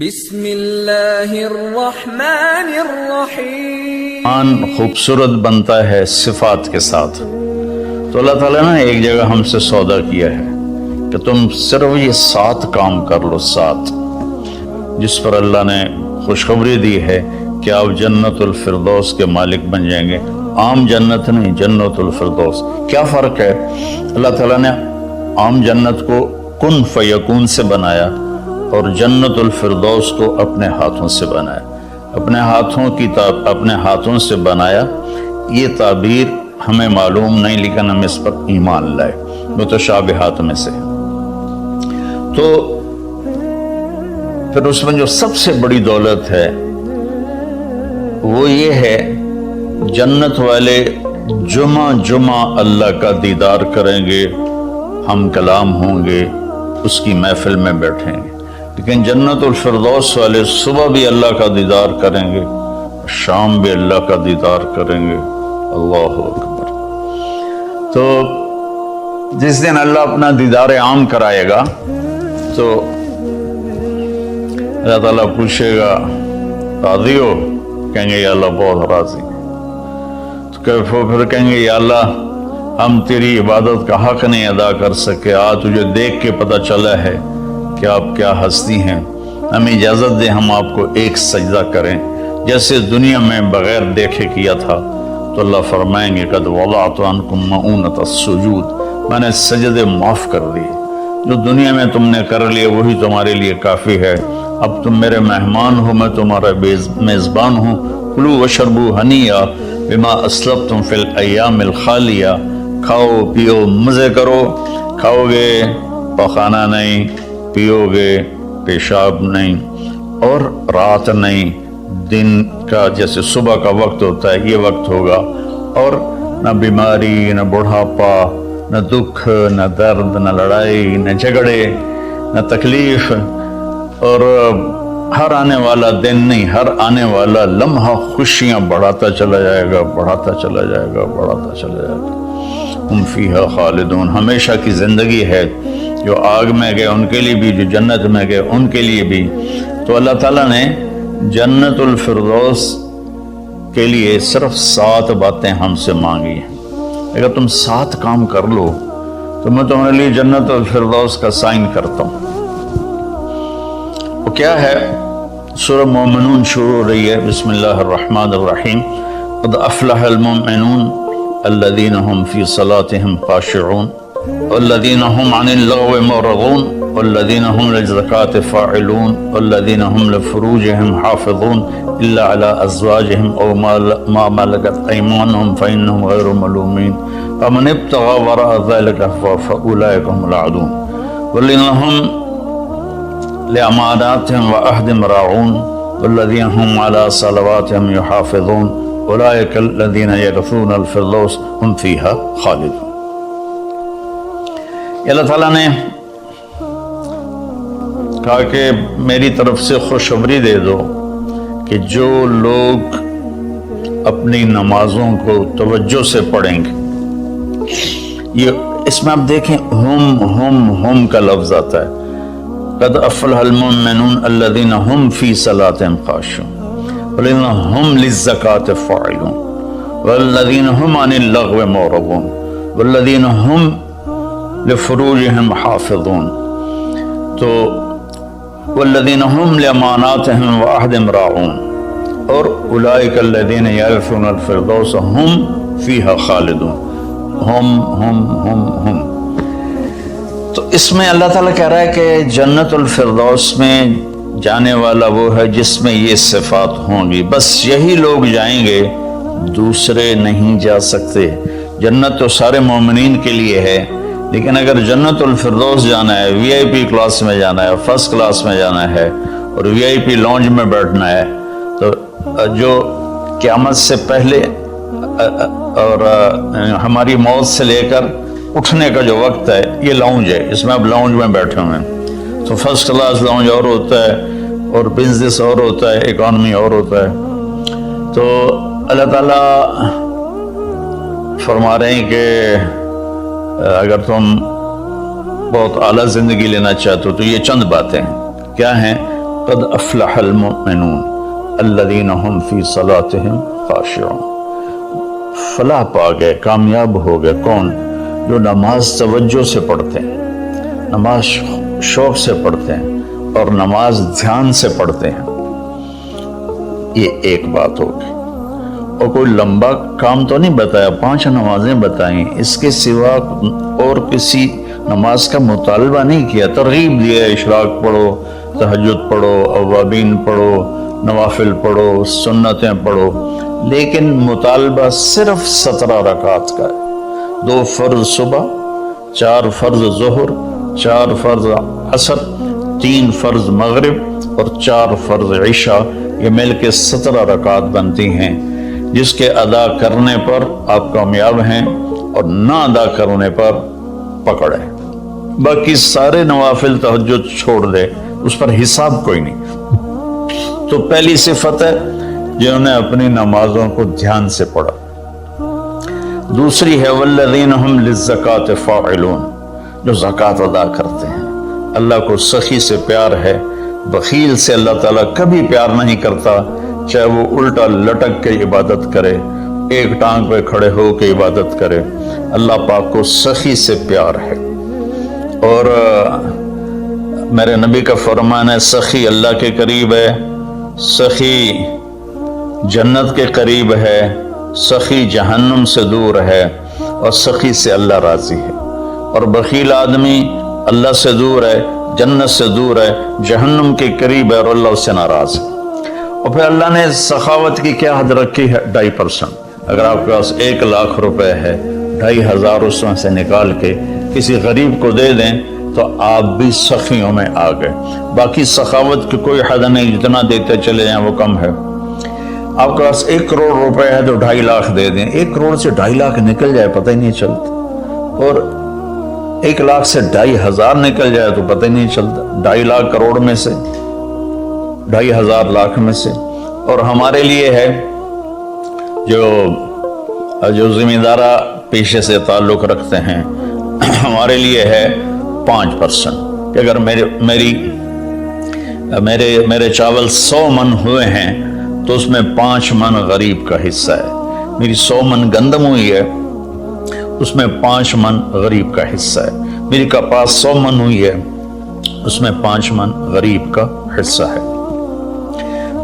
بسم اللہ الرحمن الرحیم۔ خوبصورت بنتا ہے صفات کے ساتھ۔ تو اللہ تعالیٰ نے ایک جگہ ہم سے سودا کیا ہے کہ تم صرف یہ 7 کام کر لو، 7 جس پر اللہ نے خوشخبری دی ہے کہ آپ جنت الفردوس کے مالک بن جائیں گے۔ عام جنت نہیں، جنت الفردوس۔ کیا فرق ہے؟ اللہ تعالیٰ نے عام جنت کو کن فیکون سے بنایا اور جنت الفردوس کو اپنے ہاتھوں سے بنایا۔ اپنے ہاتھوں سے بنایا، یہ تعبیر ہمیں معلوم نہیں، لیکن ہم اس پر ایمان لائے، متشابہات میں سے۔ تو پھر اس میں جو سب سے بڑی دولت ہے وہ یہ ہے، جنت والے جمعہ اللہ کا دیدار کریں گے، ہم کلام ہوں گے، اس کی محفل میں بیٹھیں گے۔ لیکن جنت الفردوس والے صبح بھی اللہ کا دیدار کریں گے، شام بھی اللہ کا دیدار کریں گے۔ اللہ اکبر۔ تو جس دن اللہ اپنا دیدار عام کرائے گا تو اللہ تعالیٰ پوچھے گا راضی ہو؟ کہیں گے یا اللہ بہت راضی۔ تو پھر کہیں گے یا اللہ ہم تیری عبادت کا حق نہیں ادا کر سکے، آج تجھے دیکھ کے پتہ چلا ہے کہ آپ کیا ہستی ہیں، ہمیں اجازت دیں ہم آپ کو ایک سجدہ کریں جیسے دنیا میں بغیر دیکھے کیا تھا۔ تو اللہ فرمائیں گے قد وضعت عنکم مؤونۃ السجود، میں نے سجدے معاف کر دیے، جو دنیا میں تم نے کر لیے وہی تمہارے لیے کافی ہے۔ اب تم میرے مہمان ہو، میں تمہارا میزبان ہوں۔ کلوا واشربوا ہنیئا بما اسلفتم فی الایام الخالیہ، کھاؤ پیو مزے کرو، کھاؤ گے پخانا نہیں، پیو گے پیشاب نہیں، اور رات نہیں، دن کا جیسے صبح کا وقت ہوتا ہے یہ وقت ہوگا، اور نہ بیماری، نہ بڑھاپا، نہ دکھ، نہ درد، نہ لڑائی، نہ جھگڑے، نہ تکلیف، اور ہر آنے والا دن نہیں، ہر آنے والا لمحہ خوشیاں بڑھاتا چلا جائے گا، بڑھاتا چلا جائے گا، بڑھاتا چلا جائے گا۔ ہم فیہا خالدون، ہمیشہ کی زندگی ہے، جو آگ میں گئے ان کے لیے بھی، جو جنت میں گئے ان کے لیے بھی۔ تو اللہ تعالیٰ نے جنت الفردوس کے لیے صرف 7 باتیں ہم سے مانگی ہیں۔ اگر تم 7 کام کر لو تو میں تمہارے لیے جنت الفردوس کا سائن کرتا ہوں۔ وہ کیا ہے؟ سورہ مومنون شروع ہو رہی ہے، بسم اللہ الرحمن الرحیم۔ قد افلح المؤمنون الذین هم فی صلاتهم خاشعون والذین هم عن اللغو معرضون والذین هم للزکاة فاعلون والذین هم لفروجهم حافظون الا على ازواجهم او ما ملكت ايمانهم فانهم غیر ملومین فمن ابتغى وراء ذلك فاولئک هم العادون والذین هم لأماناتهم وعهدهم راعون والذین هم على صلواتهم يحافظون اولئک الذین یرثون الفردوس هم فیہا خالدون۔ اللہ تعالیٰ نے کہا کہ میری طرف سے خوشخبری دے دو کہ جو لوگ اپنی نمازوں کو توجہ سے پڑھیں گے، یہ اس میں آپ دیکھیں ہم کا لفظ آتا ہے۔ قد افلح المؤمنون الذین هم فی صلاتهم خاشعون والذین هم للزکاة فاعلون والذین هم عن اللغو معرضون والذین هم لفروجهم حافظون، تو والذین هم لاماناتهم وعهدهم راعون، اور اولئک الذین یرثون الفردوس هم فیہا خالدون۔ ہم تو اس میں اللہ تعالیٰ کہہ رہا ہے کہ جنت الفردوس میں جانے والا وہ ہے جس میں یہ صفات ہوں گی، بس یہی لوگ جائیں گے، دوسرے نہیں جا سکتے۔ جنت تو سارے مومنین کے لیے ہے، لیکن اگر جنت الفردوس جانا ہے، وی آئی پی کلاس میں جانا ہے، فرسٹ کلاس میں جانا ہے، اور وی آئی پی لانج میں بیٹھنا ہے، تو جو قیامت سے پہلے اور ہماری موت سے لے کر اٹھنے کا جو وقت ہے یہ لاؤنج ہے، اس میں آپ لاؤنج میں بیٹھے ہوئے ہیں۔ تو فرسٹ کلاس لاؤنج اور ہوتا ہے، اور بزنس اور ہوتا ہے، اکانومی اور ہوتا ہے۔ تو اللہ تعالیٰ فرما رہے ہیں کہ اگر تم بہت اعلیٰ زندگی لینا چاہتے ہو تو یہ چند باتیں ہیں۔ کیا ہیں؟ قد افلح المؤمنون الذین هم فی صلاتهم خاشعون. فلاح پا گئے، کامیاب ہو گئے کون؟ جو نماز توجہ سے پڑھتے ہیں، نماز شوق سے پڑھتے ہیں اور نماز دھیان سے پڑھتے ہیں. یہ ایک بات ہوگی. اور کوئی لمبا کام تو نہیں بتایا، 5 نمازیں بتائیں، اس کے سوا اور کسی نماز کا مطالبہ نہیں کیا. ترغیب دیا، اشراق پڑھو، تہجد پڑھو، اوابین پڑھو، نوافل پڑھو، سنتیں پڑھو، لیکن مطالبہ صرف 17 رکعات کا ہے. 2 فرض صبح، 4 فرض ظہر، 4 فرض عصر، 3 فرض مغرب اور 4 فرض عشاء. یہ مل کے 17 رکعات بنتی ہیں، جس کے ادا کرنے پر آپ کامیاب ہیں اور نہ ادا کرنے پر پکڑے. باقی سارے نوافل تہجد چھوڑ دے، اس پر حساب کوئی نہیں. تو پہلی صفت ہے جنہوں نے اپنی نمازوں کو دھیان سے پڑھا. دوسری ہے والذین هم للزکاة فاعلون، جو زکوٰۃ ادا کرتے ہیں. اللہ کو سخی سے پیار ہے، بخیل سے اللہ تعالیٰ کبھی پیار نہیں کرتا، چاہے وہ الٹا لٹک کے عبادت کرے، ایک ٹانگ پہ کھڑے ہو کے عبادت کرے. اللہ پاک کو سخی سے پیار ہے. اور میرے نبی کا فرمان ہے سخی اللہ کے قریب ہے، سخی جنت کے قریب ہے، سخی جہنم سے دور ہے، اور سخی سے اللہ راضی ہے. اور بخیل آدمی اللہ سے دور ہے، جنت سے دور ہے، جہنم کے قریب ہے اور اللہ اس سے ناراض ہے. اور پھر اللہ نے سخاوت کی کیا حد رکھی ہے؟ 2.5%. اگر آپ کے پاس 1 لاکھ روپے ہے، 2,500 اس میں سے نکال کے کسی غریب کو دے دیں تو آپ بھی سخیوں میں آ گئے. باقی سخاوت کی کوئی حد نہیں، جتنا دیتے چلے جائیں وہ کم ہے. آپ کے پاس 1 کروڑ روپے ہے تو 2.5 لاکھ دے دیں. 1 کروڑ سے 2.5 لاکھ نکل جائے پتہ ہی نہیں چلتا، اور 1 لاکھ سے 2,500 نکل جائے تو پتہ ہی نہیں چلتا. 2.5 لاکھ کروڑ میں سے، 2,500 لاکھ میں سے. اور ہمارے لیے ہے جو زمیندارہ پیشے سے تعلق رکھتے ہیں، ہمارے لیے ہے 5%. کہ اگر میرے چاول 100 من ہوئے ہیں تو اس میں 5 من غریب کا حصہ ہے. میری 100 من گندم ہوئی ہے، اس میں 5 من غریب کا حصہ ہے. میری کپاس 100 من ہوئی ہے، اس میں 5 من غریب کا حصہ ہے.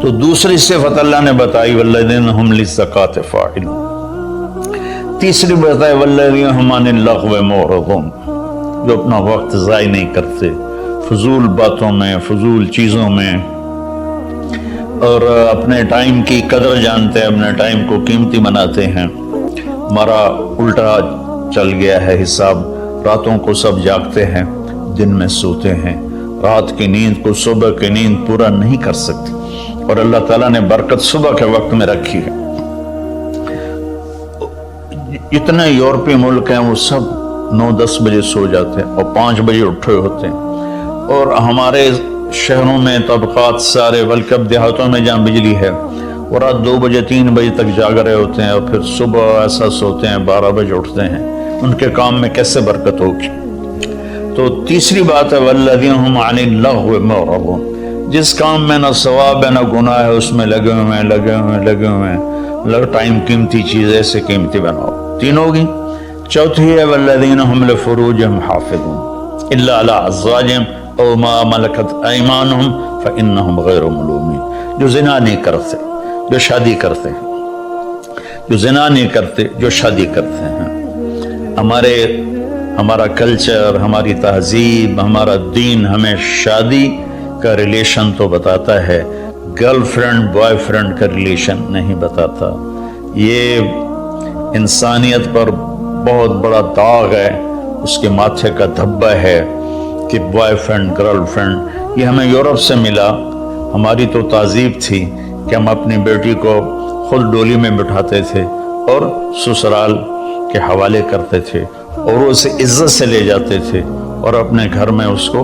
تو دوسری صفت اللہ نے بتائی والذین هم للزکاة فاعلون. تیسری بتائی والذین هم عن اللغو معرضون، جو اپنا وقت ضائع نہیں کرتے فضول باتوں میں، فضول چیزوں میں، اور اپنے ٹائم کی قدر جانتے ہیں، اپنے ٹائم کو قیمتی بناتے ہیں. ہمارا الٹا چل گیا ہے حساب. راتوں کو سب جاگتے ہیں، دن میں سوتے ہیں. رات کی نیند کو صبح کی نیند پورا نہیں کر سکتی، اور اللہ تعالیٰ نے برکت صبح کے وقت میں رکھی ہے. اتنے یورپی ملک ہیں وہ سب 9-10 بجے سو جاتے ہیں اور 5 بجے اٹھے ہوتے ہیں. اور ہمارے شہروں میں طبقات سارے، بلکہ اب دیہاتوں میں جہاں بجلی ہے وہ رات 2 بجے 3 بجے تک جاگ رہے ہوتے ہیں، اور پھر صبح ایسا سوتے ہیں 12 بجے اٹھتے ہیں. ان کے کام میں کیسے برکت ہوگی؟ تو تیسری بات ہے والذین هم عن اللغو معرضون، جس کام میں نہ ثواب ہے نہ گناہ ہے اس میں لگے ہوئے ہیں. ٹائم قیمتی چیز ایسے قیمتی بناؤ. 3 ہوگی. چوتھی ہے والذین هم لفروجهم حافظون الا علی ازواجهم او ما ملکت ایمانهم فانهم غیر ملومین، جو زنا نہیں کرتے، جو شادی کرتے ہیں، جو زنا نہیں کرتے، جو شادی کرتے ہیں. ہمارا کلچر، ہماری تہذیب، ہمارا دین ہمیں شادی کا ریلیشن تو بتاتا ہے، گرل فرینڈ بوائے فرینڈ کا ریلیشن نہیں بتاتا. یہ انسانیت پر بہت بڑا داغ ہے، اس کے ماتھے کا دھبا ہے کہ بوائے فرینڈ گرل فرینڈ. یہ ہمیں یورپ سے ملا. ہماری تو تہذیب تھی کہ ہم اپنی بیٹی کو خود ڈولی میں بٹھاتے تھے اور سسرال کے حوالے کرتے تھے، اور وہ اسے عزت سے لے جاتے تھے اور اپنے گھر میں اس کو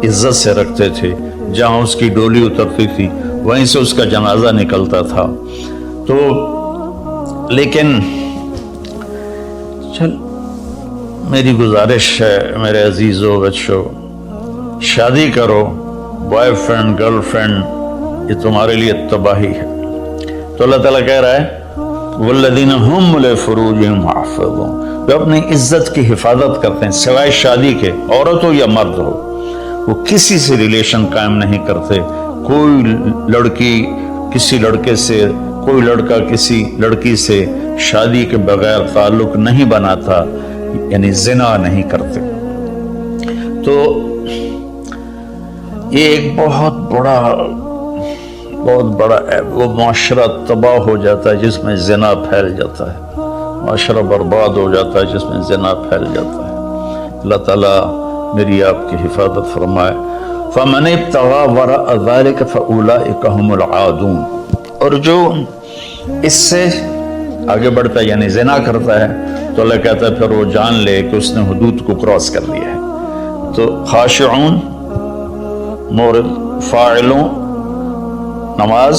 عزت سے رکھتے تھے. جہاں اس کی ڈولی اترتی تھی وہیں سے اس کا جنازہ نکلتا تھا. تو لیکن میری گزارش ہے میرے عزیزو بچوں، شادی کرو بوائے فرینڈ گرل فرینڈ یہ تمہارے لیے تباہی ہے. تو اللہ تعالیٰ کہہ رہا ہے والذین هم لفروجہم حافظون، جو اپنی عزت کی حفاظت کرتے ہیں سوائے شادی کے، عورت ہو یا مرد ہو، وہ کسی سے ریلیشن قائم نہیں کرتے. کوئی لڑکی کسی لڑکے سے، کوئی لڑکا کسی لڑکی سے شادی کے بغیر تعلق نہیں بناتا، یعنی زنا نہیں کرتے. تو یہ ایک بہت بڑا وہ معاشرہ تباہ ہو جاتا ہے جس میں زنا پھیل جاتا ہے، معاشرہ برباد ہو جاتا ہے جس میں زنا پھیل جاتا ہے. اللہ تعالیٰ میری آپ کی حفاظت فرمائے. فَمَنِ ابْتَغَىٰ وَرَاءَ ذَلِكَ فَأُولَٰئِكَ هُمُ الْعَادُونَ، اور جو اس سے آگے بڑھتا ہے یعنی زنا کرتا ہے تو اللہ کہتا ہے پھر وہ جان لے کہ اس نے حدود کو کراس کر لیا ہے. تو خاشعون، مورد، فاعلون، نماز،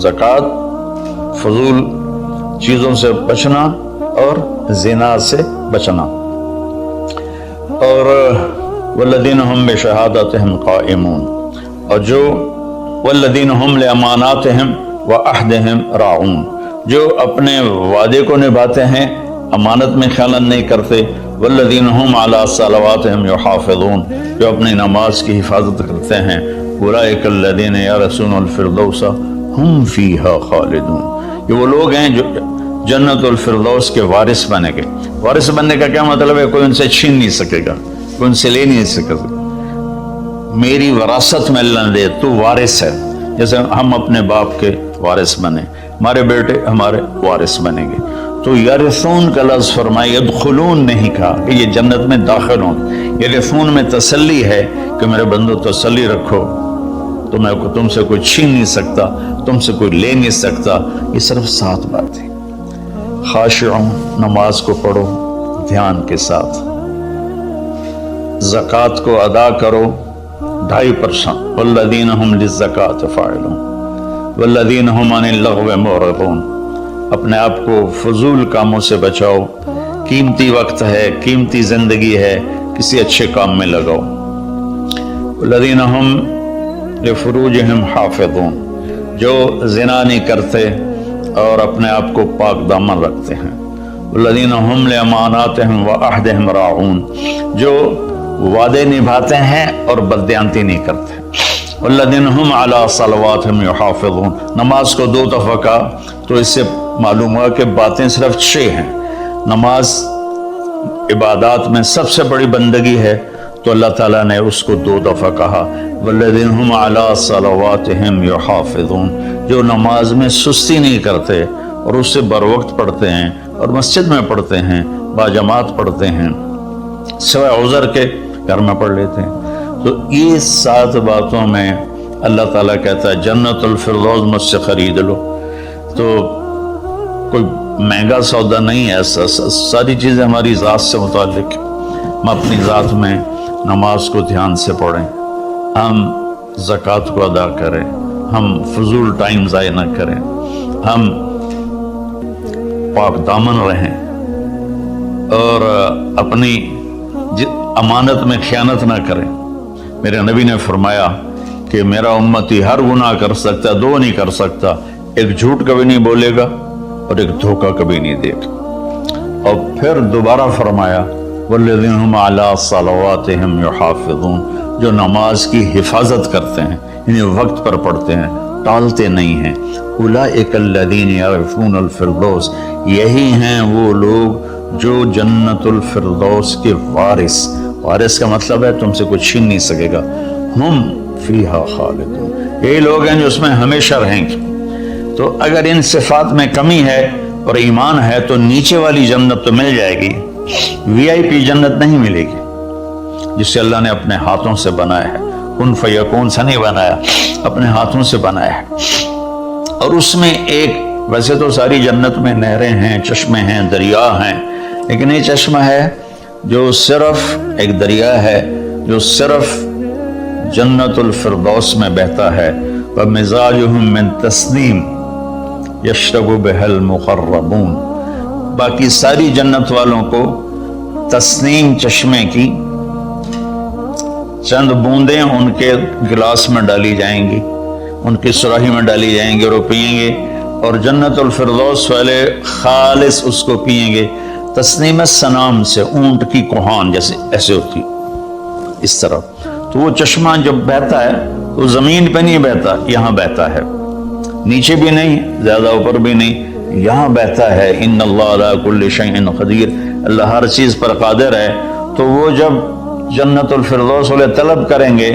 زکوٰۃ، فضول چیزوں سے بچنا اور زنا سے بچنا. اور والذین هم بشہادتہم قائمون، اور جو والذین هم لاماناتہم وعہدہم راعون، جو اپنے وعدے کو نبھاتے ہیں، امانت میں خیانت نہیں کرتے. والذین هم علی صلواتہم یحافظون، جو اپنی نماز کی حفاظت کرتے ہیں. اولئک الذین یرثون الفردوس ہم فیہا خالدون، یہ وہ لوگ ہیں جو جنت الفردوس کے وارث بنے گے. وارث بننے کا کیا مطلب ہے؟ کوئی ان سے چھین نہیں سکے گا، کوئی ان سے لے نہیں سکے گا. میری وراثت میں اللہ نے دے، تو وارث ہے. جیسے ہم اپنے باپ کے وارث بنے، ہمارے بیٹے ہمارے وارث بنیں گے. تو یرثون کا لفظ فرمائے، یدخلون نہیں کہا کہ یہ جنت میں داخل ہوں. یرثون میں تسلی ہے کہ میرے بندو تسلی رکھو، تم سے کوئی چھین نہیں سکتا، تم سے کوئی لے نہیں سکتا. یہ صرف 7 باتیں. خاشعون، نماز کو پڑھو دھیان کے ساتھ، زکوٰۃ کو ادا کرو 2.5%. والذین هم للزکاۃ فاعلون والذین هم عن اللغو معرضون، اپنے آپ کو فضول کاموں سے بچاؤ. قیمتی وقت ہے، قیمتی زندگی ہے، کسی اچھے کام میں لگاؤ. والذین هم لفروجہم حافظون، جو زنا نہیں کرتے اور اپنے آپ کو پاک دامن رکھتے ہیں. والذین هم لاماناتہم وعہدہم راعون، جو وعدے نبھاتے ہیں اور بددیانتی نہیں کرتے. والذین هم علی صلواتہم یحافظون، نماز کو 2 دفعہ کہا تو اس سے معلوم ہوا کہ باتیں صرف 6 ہیں. نماز عبادات میں سب سے بڑی بندگی ہے تو اللہ تعالیٰ نے اس کو 2 دفعہ کہا. والذین هم علی صلواتہم یحافظون، جو نماز میں سستی نہیں کرتے اور اس سے بر وقت پڑھتے ہیں اور مسجد میں پڑھتے ہیں، باجماعت پڑھتے ہیں، سوائے عذر کے گھر میں پڑھ لیتے ہیں. تو یہ 7 باتوں میں اللہ تعالیٰ کہتا ہے جنت الفردوس مجھ سے خرید لو. تو کوئی مہنگا سودا نہیں ہے، ساری چیزیں ہماری ذات سے متعلق. ہم اپنی ذات میں نماز کو دھیان سے پڑھیں، ہم زکوٰۃ کو ادا کریں، ہم فضول ٹائم ضائع نہ کریں، ہم پاک دامن رہیں اور اپنی امانت میں خیانت نہ کریں. میرے نبی نے فرمایا کہ میرا امتی ہر گناہ کر سکتا ہے، 2 نہیں کر سکتا، ایک جھوٹ کبھی نہیں بولے گا اور ایک دھوکہ کبھی نہیں دے گا. اور پھر دوبارہ فرمایا والذین هم علی صلواتہم یحافظون، جو نماز کی حفاظت کرتے ہیں، یعنی وقت پر پڑھتے ہیں، ٹالتے نہیں ہیں. اولئک الذین یرثون الفردوس، یہی ہیں وہ لوگ جو جنت الفردوس کے وارث. وارث کا مطلب ہے تم سے کوئی چھین نہیں سکے گا. ہم فیہا خالدون، یہی لوگ ہیں جو اس میں ہمیشہ رہیں گے. تو اگر ان صفات میں کمی ہے اور ایمان ہے تو نیچے والی جنت تو مل جائے گی، VIP جنت نہیں ملے گی جسے اللہ نے اپنے ہاتھوں سے بنایا ہے. کن فیکون سے نہیں بنایا، اپنے ہاتھوں سے بنایا ہے. اور اس میں ایک، ویسے تو ساری جنت میں نہریں ہیں، چشمے ہیں، دریا ہیں، لیکن یہ چشمہ ہے جو صرف ایک دریا ہے جو صرف جنت الفردوس میں بہتا ہے. وَمِزَاجُهُم مِّن تَسْنِيمٍ يَشْرَبُ بِهَا الْمُقَرَّبُونَ، باقی ساری جنت والوں کو تسنیم چشمے کی چند بوندیں ان کے گلاس میں ڈالی جائیں گی، ان کی سراہی میں ڈالی جائیں گی اور وہ پئیں گے، اور جنت الفردوس والے خالص اس کو پئیں گے۔ تسنیم سنام سے، اونٹ کی کوہان جیسے ایسے ہوتی اس طرح۔ تو وہ چشمہ جب بہتا ہے تو زمین پہ نہیں بہتا، یہاں بہتا ہے، نیچے بھی نہیں زیادہ اوپر بھی نہیں، یہاں بہتا ہے۔ ان اللہ علی کل شیء قدیر، اللہ ہر چیز پر قادر ہے۔ تو وہ جب جنت الفردوس والے طلب کریں گے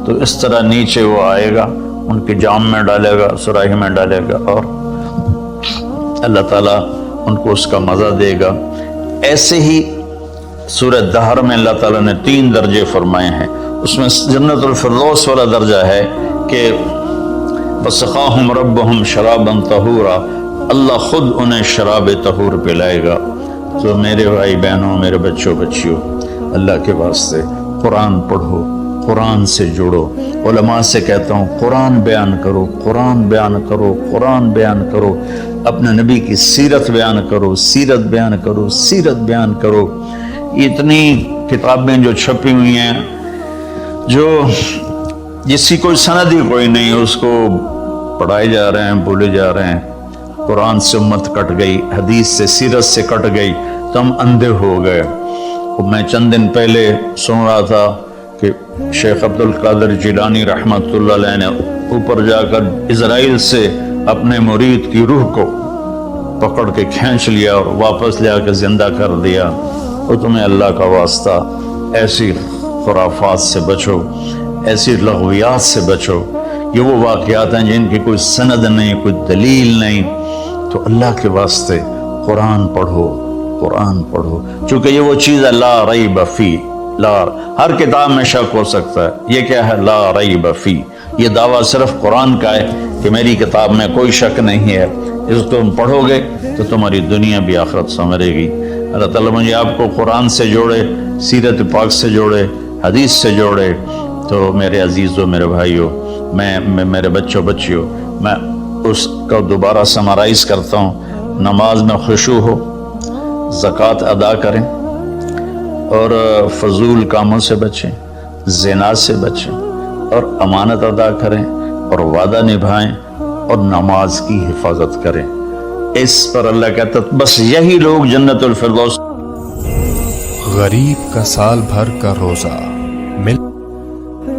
تو اس طرح نیچے وہ آئے گا، ان کے جام میں ڈالے گا، سراہی میں ڈالے گا، اور اللہ تعالیٰ ان کو اس کا مزہ دے گا۔ ایسے ہی سورہ دہر میں اللہ تعالیٰ نے 3 درجے فرمائے ہیں، اس میں جنت الفردوس والا درجہ ہے کہ وَسَقَاهُمْ رَبُّهُمْ شَرَابًا طَهُورًا، اللہ خود انہیں شراب طہور پلائے گا۔ تو میرے بھائی بہنوں، میرے بچوں بچیوں، اللہ کے واسطے قرآن پڑھو، قرآن سے جڑو۔ علماء سے کہتا ہوں قرآن بیان کرو، قرآن بیان کرو، قرآن بیان کرو، اپنے نبی کی سیرت بیان کرو، سیرت بیان کرو، سیرت بیان کرو۔ اتنی کتابیں جو چھپی ہوئی ہیں، جو جس کی کوئی سند ہی کوئی نہیں، اس کو پڑھائے جا رہے ہیں، بولے جا رہے ہیں۔ قرآن سے امت کٹ گئی، حدیث سے، سیرت سے کٹ گئی، تو ہم اندھے ہو گئے۔ میں چند دن پہلے سن رہا تھا کہ شیخ عبد القادر جیلانی رحمۃ اللہ علیہ نے اوپر جا کر اسرائیل سے اپنے مرید کی روح کو پکڑ کے کھینچ لیا اور واپس لے آ کے زندہ کر دیا۔ تو تمہیں اللہ کا واسطہ ایسی خرافات سے بچو، ایسی لغویات سے بچو۔ یہ وہ واقعات ہیں جن کی کوئی سند نہیں، کوئی دلیل نہیں۔ تو اللہ کے واسطے قرآن پڑھو، قرآن پڑھو، چونکہ یہ وہ چیز ہے لا ریب فی، ہر کتاب میں شک ہو سکتا ہے، یہ کیا ہے؟ لا ریب فی۔ یہ دعویٰ صرف قرآن کا ہے کہ میری کتاب میں کوئی شک نہیں ہے، اس کو تم پڑھو گے تو تمہاری دنیا بھی آخرت سنورے گی۔ اللہ تعالیٰ مجھے آپ کو قرآن سے جوڑے، سیرت پاک سے جوڑے، حدیث سے جوڑے۔ تو میرے عزیزوں، میرے بھائیوں، میں میرے بچوں بچیوں، میں اس کو دوبارہ سمرائز کرتا ہوں۔ نماز میں خشوع ہو، زکوٰۃ ادا کریں، اور فضول کاموں سے بچیں، زنا سے بچیں، اور امانت ادا کریں، اور وعدہ نبھائیں، اور نماز کی حفاظت کریں۔ اس پر اللہ کہتا ہے بس یہی لوگ جنت الفردوس۔ غریب کا سال بھر کا روزہ مل